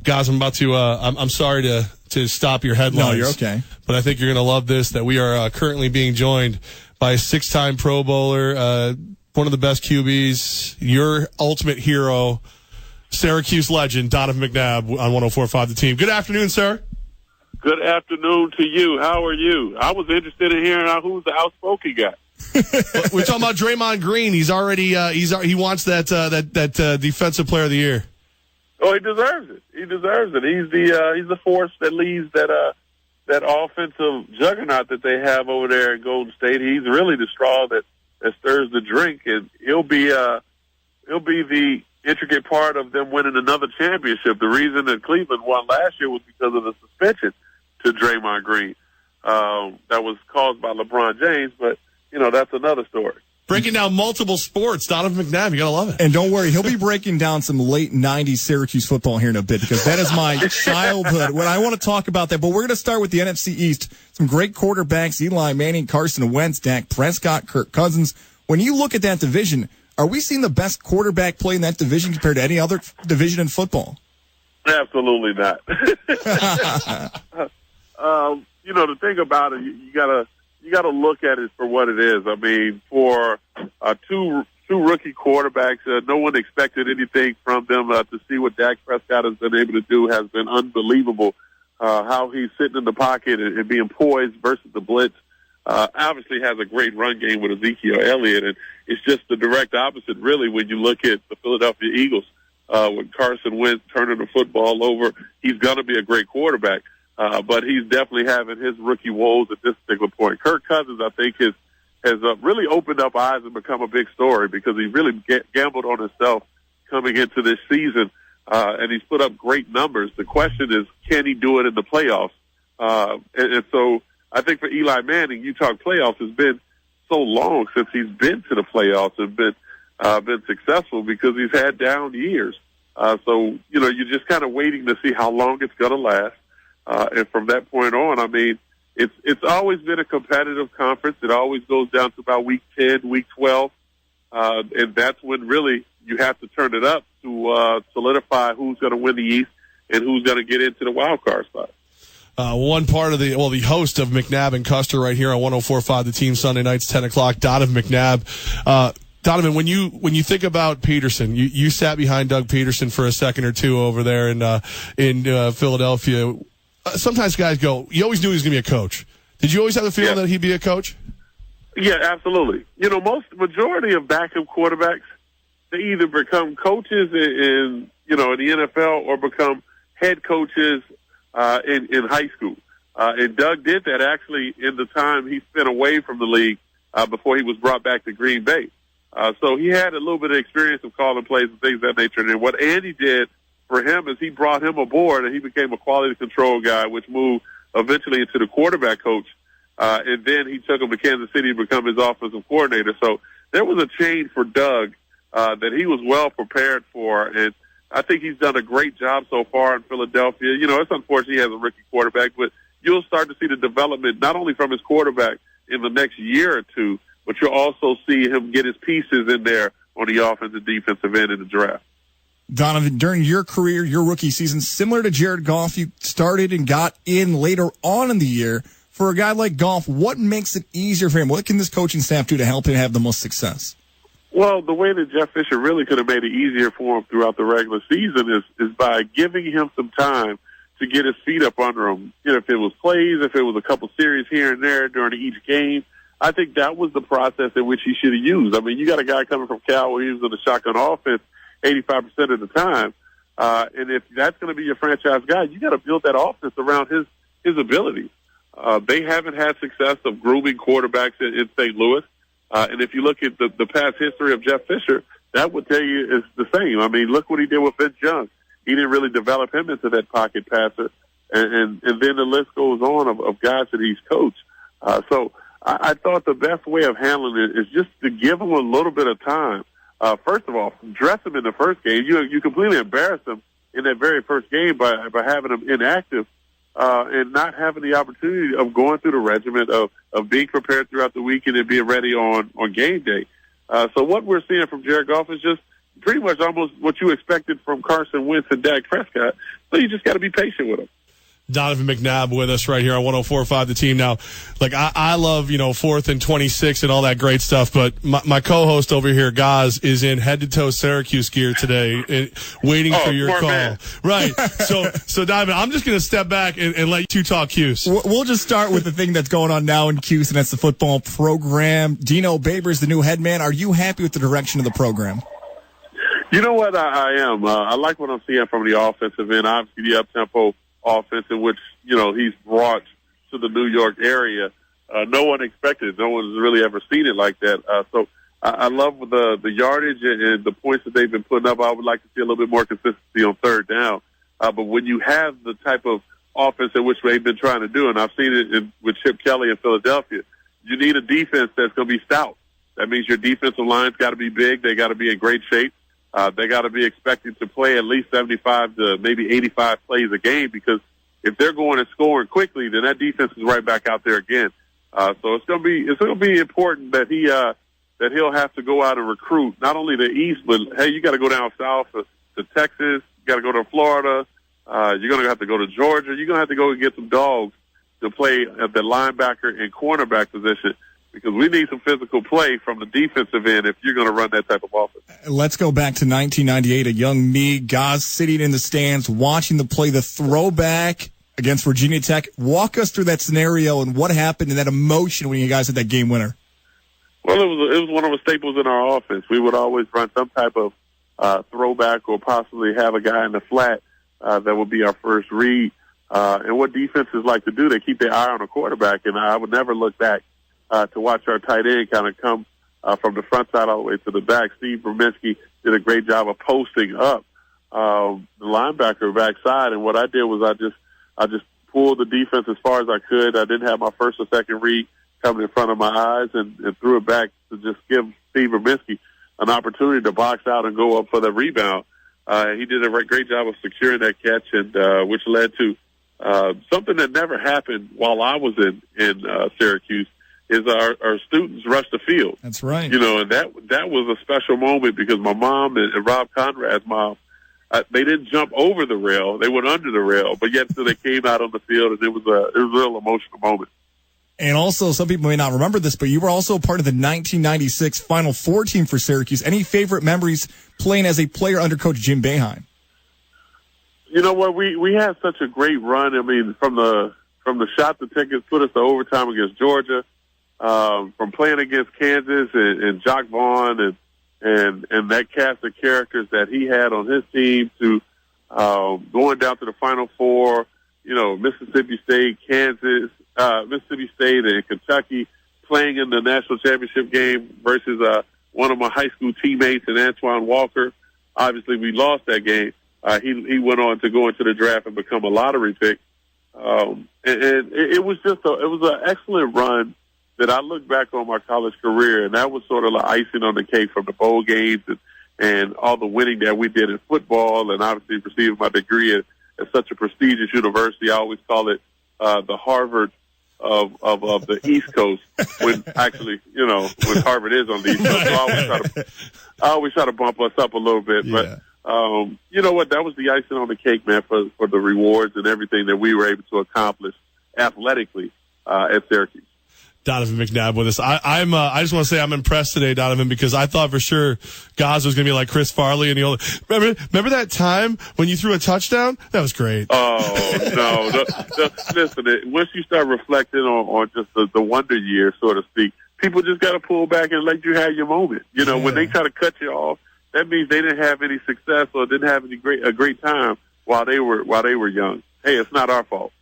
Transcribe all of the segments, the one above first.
Guys, I'm about to. I'm sorry to stop your headlines. No, you're okay. But I think you're going to love this. That we are currently being joined by a 6-time Pro Bowler, one of the best QBs, your ultimate hero, Syracuse legend, Donovan Mcnabb on 104.5 The Team. Good afternoon, sir. Good afternoon to you. How are you? I was interested in hearing who's the outspoken guy. We're talking about Draymond Green. He's already he wants that defensive player of the year. Oh, he deserves it. He deserves it. He's the force that leads that offensive juggernaut that they have over there in Golden State. He's really the straw that stirs the drink, and he'll be the intricate part of them winning another championship. The reason that Cleveland won last year was because of the suspension to Draymond Green that was caused by LeBron James, but that's another story. Breaking down multiple sports, Donovan McNabb, you gotta love it. And don't worry, he'll be breaking down some late 90s Syracuse football here in a bit, because that is my childhood. When I want to talk about that, but we're going to start with the NFC East. Some great quarterbacks, Eli Manning, Carson Wentz, Dak Prescott, Kirk Cousins. When you look at that division, are we seeing the best quarterback play in that division compared to any other division in football? Absolutely not. The thing about it, you gotta look at it for what it is. I mean, for two rookie quarterbacks, no one expected anything from them. To see what Dak Prescott has been able to do has been unbelievable. How he's sitting in the pocket and being poised versus the blitz. Obviously has a great run game with Ezekiel Elliott, and it's just the direct opposite, really, when you look at the Philadelphia Eagles. With Carson Wentz turning the football over, he's going to be a great quarterback. But he's definitely having his rookie woes at this particular point. Kirk Cousins, I think, has really opened up eyes and become a big story because he really gambled on himself coming into this season, and he's put up great numbers. The question is, can he do it in the playoffs? And so I think for Eli Manning, you talk playoffs, it's been so long since he's been to the playoffs and been successful because he's had down years. So you're just kind of waiting to see how long it's going to last. And from that point on, I mean, it's always been a competitive conference. It always goes down to about week 10, week 12. And that's when really you have to turn it up to solidify who's going to win the East and who's going to get into the wild card spot. One part of the host of McNabb and Custer right here on 104.5 The Team, Sunday nights, 10 o'clock, Donovan McNabb. Donovan, when you think about Peterson, you sat behind Doug Peterson for a second or two over there in Philadelphia. Sometimes guys go, you always knew he was going to be a coach. Did you always have the feeling that he'd be a coach? Yeah, absolutely. Majority of backup quarterbacks, they either become coaches in the NFL or become head coaches in high school. And Doug did that actually in the time he spent away from the league before he was brought back to Green Bay. So he had a little bit of experience of calling plays and things of that nature. And what Andy did for him is he brought him aboard and he became a quality control guy, which moved eventually into the quarterback coach. And then he took him to Kansas City to become his offensive coordinator. So there was a change for Doug that he was well prepared for. And I think he's done a great job so far in Philadelphia. It's unfortunate he has a rookie quarterback, but you'll start to see the development not only from his quarterback in the next year or two, but you'll also see him get his pieces in there on the offensive defensive end in the draft. Donovan, during your career, your rookie season, similar to Jared Goff, you started and got in later on in the year. For a guy like Goff, what makes it easier for him? What can this coaching staff do to help him have the most success? Well, the way that Jeff Fisher really could have made it easier for him throughout the regular season is by giving him some time to get his feet up under him. If it was plays, if it was a couple series here and there during each game, I think that was the process in which he should have used. I mean, you got a guy coming from Cal where he was in the shotgun offense 85% of the time. And if that's going to be your franchise guy, you got to build that offense around his abilities. They haven't had success of grooming quarterbacks in St. Louis. And if you look at the past history of Jeff Fisher, that would tell you it's the same. I mean, look what he did with Vince Young. He didn't really develop him into that pocket passer. And then the list goes on of guys that he's coached. So I thought the best way of handling it is just to give him a little bit of time. First of all, dress him in the first game. You completely embarrass him in that very first game by having him inactive and not having the opportunity of going through the regimen of being prepared throughout the weekend and being ready on game day. So what we're seeing from Jared Goff is just pretty much almost what you expected from Carson Wentz and Dak Prescott. So you just got to be patient with them. Donovan McNabb with us right here on 104.5 The Team. Now, like, I love, 4th and 26 and all that great stuff, but my co-host over here, Gaz, is in head-to-toe Syracuse gear today, waiting for your call. Man. Right. So Donovan, I'm just going to step back and let you talk Cuse. We'll just start with the thing that's going on now in Cuse, and that's the football program. Dino Babers, the new head man. Are you happy with the direction of the program? You know what? I am. I like what I'm seeing from the offensive end. Obviously, the up-tempo offense in which, he's brought to the New York area. No one expected it. No one's really ever seen it like that. So I love the yardage and the points that they've been putting up. I would like to see a little bit more consistency on third down. But when you have the type of offense in which they've been trying to do, and I've seen it with Chip Kelly in Philadelphia, you need a defense that's going to be stout. That means your defensive line's got to be big. They got to be in great shape. They got to be expected to play at least 75 to maybe 85 plays a game, because if they're going and scoring quickly, then that defense is right back out there again. So it's going to be important that that he'll have to go out and recruit not only the East, but hey, you got to go down south to Texas. You got to go to Florida. You're going to have to go to Georgia. You're going to have to go and get some dogs to play at the linebacker and cornerback position, because we need some physical play from the defensive end if you're going to run that type of offense. Let's go back to 1998, a young me, Gaz, sitting in the stands, watching the play, the throwback against Virginia Tech. Walk us through that scenario and what happened and that emotion when you guys had that game winner. Well, it was one of the staples in our offense. We would always run some type of throwback or possibly have a guy in the flat that would be our first read. And what defenses like to do, they keep their eye on the quarterback, and I would never look back to watch our tight end kind of come from the front side all the way to the back. Steve Brzezinski did a great job of posting up the linebacker backside, and what I did was I just pulled the defense as far as I could. I didn't have my first or second read coming in front of my eyes, and threw it back to just give Steve Brzezinski an opportunity to box out and go up for the rebound. He did a great job of securing that catch, and which led to something that never happened while I was in Syracuse. Is our students rushed the field. That's right. And that was a special moment, because my mom and Rob Conrad's mom, they didn't jump over the rail; they went under the rail. But yet, so they came out on the field, and it was a real emotional moment. And also, some people may not remember this, but you were also part of the 1996 Final Four team for Syracuse. Any favorite memories playing as a player under Coach Jim Boeheim? You know what? We had such a great run. I mean, from the shot that put us to overtime against Georgia. From playing against Kansas and Jock Vaughn and that cast of characters that he had on his team, to going down to the Final Four, Mississippi State, Kansas, Mississippi State and Kentucky, playing in the national championship game versus one of my high school teammates and Antoine Walker. Obviously, we lost that game. He went on to go into the draft and become a lottery pick. And it was just an excellent run that I look back on my college career, and that was sort of like icing on the cake from the bowl games and all the winning that we did in football, and obviously receiving my degree at such a prestigious university. I always call it the Harvard of the East Coast, when actually, when Harvard is on the East Coast. So I always try to bump us up a little bit. Yeah. But you know what? That was the icing on the cake, man, for the rewards and everything that we were able to accomplish athletically at Syracuse. Donovan McNabb with us. I just want to say I'm impressed today, Donovan, because I thought for sure Gaz was going to be like Chris Farley, and remember that time when you threw a touchdown? That was great. Oh no! Listen, once you start reflecting on just the wonder year, so to speak, people just got to pull back and let you have your moment. When they try to cut you off, that means they didn't have any success or didn't have a great time while they were young. Hey, it's not our fault.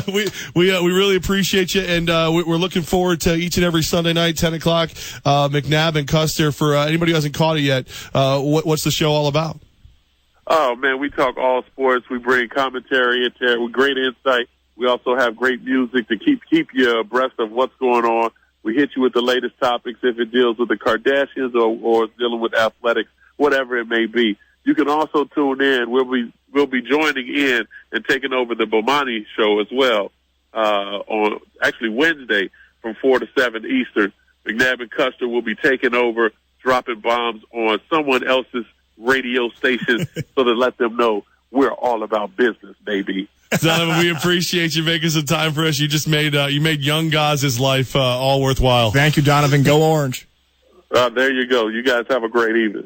we really appreciate you, and we're looking forward to each and every Sunday night, 10 o'clock, McNabb and Custer. For anybody who hasn't caught it yet, what's the show all about? Oh, man, we talk all sports. We bring commentary into it with great insight. We also have great music to keep you abreast of what's going on. We hit you with the latest topics if it deals with the Kardashians or dealing with athletics, whatever it may be. You can also tune in. We'll be joining in and taking over the Bomani show as well on actually Wednesday from 4 to 7 Eastern. McNabb and Custer will be taking over dropping bombs on someone else's radio station so to let them know we're all about business, baby. Donovan, we appreciate you making some time for us. You just made young guys' life all worthwhile. Thank you, Donovan. Go Orange. There you go. You guys have a great evening.